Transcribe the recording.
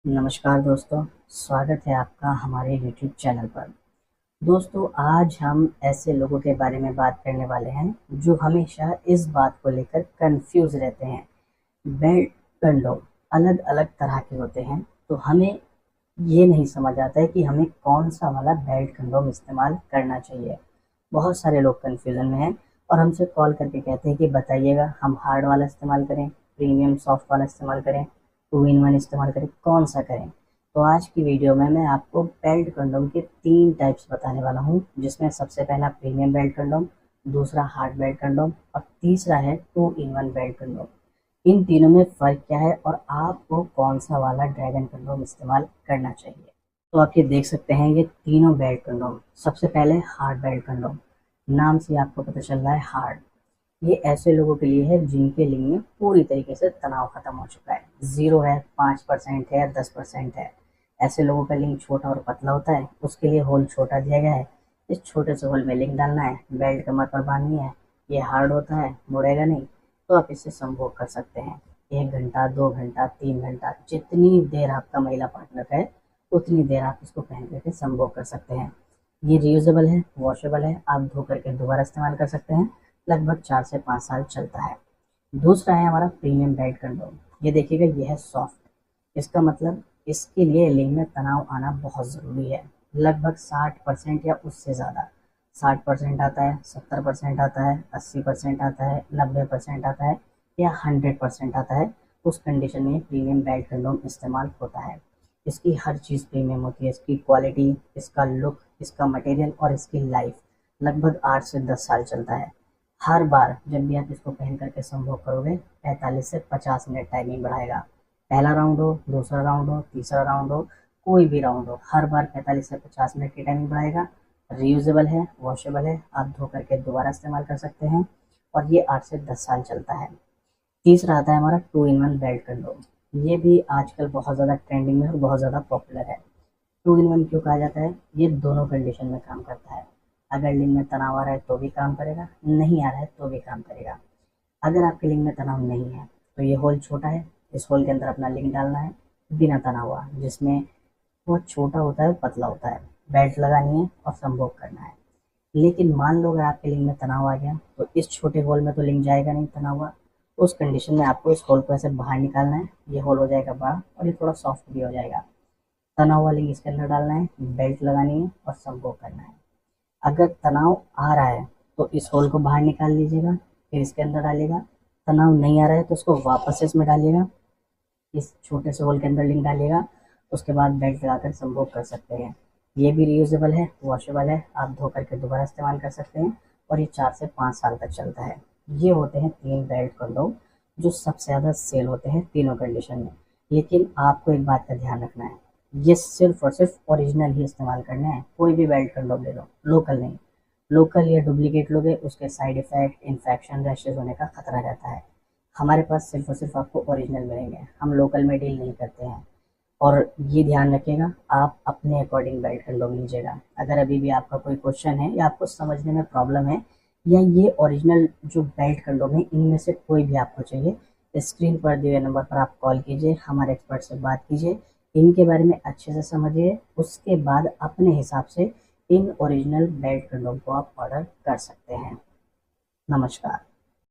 नमस्कार दोस्तों, स्वागत है आपका हमारे YouTube चैनल पर। दोस्तों, आज हम ऐसे लोगों के बारे में बात करने वाले हैं जो हमेशा इस बात को लेकर कंफ्यूज रहते हैं। बेल्ट कंडोम अलग अलग तरह के होते हैं, तो हमें ये नहीं समझ आता है कि हमें कौन सा वाला बेल्ट कंडोम इस्तेमाल करना चाहिए। बहुत सारे लोग कंफ्यूजन में हैं और हमसे कॉल करके कहते हैं कि बताइएगा, हम हार्ड वाला इस्तेमाल करें, प्रीमियम सॉफ्ट वाला इस्तेमाल करें, 2 in 1 इस्तेमाल करें, कौन सा करें। तो आज की वीडियो में मैं आपको बेल्ट कंडोम के 3 टाइप्स बताने वाला हूँ, जिसमें सबसे पहला प्रीमियम बेल्ट कंडोम, दूसरा हार्ड बेल्ट कंडोम और तीसरा है 2 in 1 बेल्ट कंडोम। इन तीनों में फ़र्क क्या है और आपको कौन सा वाला ड्रैगन कंडोम इस्तेमाल करना चाहिए। तो आप ये देख सकते हैं, ये तीनों बेल्ट कंडोम। सबसे पहले हार्ड बेल्ट कंडोम। नाम से आपको पता चल रहा है हार्ड। ये ऐसे लोगों के लिए है जिनके लिंग में पूरी तरीके से तनाव खत्म हो चुका है, 0 है, 5% है, 10% है। ऐसे लोगों का लिंग छोटा और पतला होता है, उसके लिए होल छोटा दिया गया है। इस छोटे से होल में लिंग डालना है, बेल्ट कमर पर बांधनी है। ये हार्ड होता है, मुड़ेगा नहीं, तो आप इससे संभोग कर सकते हैं। 1 घंटा, 2 घंटा, 3 घंटा, जितनी देर आपका महिला पार्टनर है उतनी देर आप इसको पहन करके संभोग कर सकते हैं। ये रियूजेबल है, वॉशेबल है, आप धो करके दोबारा इस्तेमाल कर सकते हैं। लगभग 4 से 5 साल चलता है। दूसरा है हमारा प्रीमियम बेल्ट कंडोम। ये देखिएगा, ये है सॉफ्ट। इसका मतलब इसके लिए लिंग में तनाव आना बहुत ज़रूरी है। लगभग 60% या उससे ज़्यादा, 60% आता है, 70% आता है, 80% आता है, 90% आता है या 100% आता है। उस कंडीशन में प्रीमियम बेल्ट कंडोम इस्तेमाल होता है। इसकी हर चीज़ प्रीमियम होती है, इसकी क्वालिटी, इसका लुक, इसका मटेरियल और इसकी लाइफ। लगभग 8 से 10 साल चलता है। हर बार जब भी आप इसको पहन करके संभोग करोगे, 45 से 50 मिनट टाइमिंग बढ़ाएगा। पहला राउंड हो, दूसरा राउंड हो, तीसरा राउंड हो, कोई भी राउंड हो, हर बार 45 से 50 मिनट की टाइमिंग बढ़ाएगा। रीयूजेबल है, वॉशेबल है, आप धो करके दोबारा इस्तेमाल कर सकते हैं और ये 8 से 10 साल चलता है। तीसरा आता है हमारा 2 in 1 बेल्ट कंडोम। ये भी आजकल बहुत ज़्यादा ट्रेंडिंग में और बहुत ज़्यादा पॉपुलर है। 2 in 1 क्यों कहा जाता है? ये दोनों कंडीशन में काम करता है। अगर लिंग में तनाव आ रहा है तो भी काम करेगा, नहीं आ रहा है तो भी काम करेगा। अगर आपके लिंग में तनाव नहीं है तो ये होल छोटा है, इस होल के अंदर अपना लिंग डालना है बिना तनाव हुआ, जिसमें वो छोटा होता है, पतला होता है। बेल्ट लगानी है और संभोग करना है। लेकिन मान लो अगर आपके लिंग में तनाव आ गया तो इस छोटे होल में तो लिंग जाएगा नहीं तनाव हुआ। उस कंडीशन में आपको इस होल को ऐसे बाहर निकालना है। ये होल हो जाएगा बड़ा और ये थोड़ा सॉफ्ट भी हो जाएगा। तना हुआ लिंग इसके अंदर डालना है, बेल्ट लगानी है और संभोग करना है। अगर तनाव आ रहा है तो इस होल को बाहर निकाल लीजिएगा, फिर इसके अंदर डालिएगा। तनाव नहीं आ रहा है तो उसको वापस से इसमें डालिएगा, इस छोटे से होल के अंदर लिंक डालिएगा। उसके बाद बेल्ट लगाकर संभोग कर सकते हैं। ये भी रियूजेबल है, वॉशेबल है, आप धो करके दोबारा इस्तेमाल कर सकते हैं और ये 4 से 5 साल तक चलता है। ये होते हैं 3 बेल्ट कंडोम जो सबसे ज़्यादा सेल होते हैं तीनों कंडीशन में। लेकिन आपको एक बात का ध्यान रखना है, ये सिर्फ और सिर्फ ओरिजिनल ही इस्तेमाल करना है। कोई भी बेल्ट कंडोम ले लो, लोकल नहीं। लोकल या डुप्लीकेट लोगे, उसके साइड इफ़ेक्ट, इन्फेक्शन, रैशेज़ होने का खतरा रहता है। हमारे पास सिर्फ और सिर्फ आपको ओरिजिनल मिलेंगे, हम लोकल में डील नहीं करते हैं। और ये ध्यान रखिएगा, आप अपने अकॉर्डिंग बेल्ट कंडोम लीजिएगा। अगर अभी भी आपका कोई क्वेश्चन है या आपको समझने में प्रॉब्लम है, या ये ओरिजिनल जो बेल्ट कंडोम है इनमें से कोई भी आपको चाहिए, स्क्रीन पर दिए हुए नंबर पर आप कॉल कीजिए, हमारे एक्सपर्ट से बात कीजिए, इनके बारे में अच्छे से समझिए। उसके बाद अपने हिसाब से इन ओरिजिनल बेल्ट कंडोम को आप ऑर्डर कर सकते हैं। नमस्कार।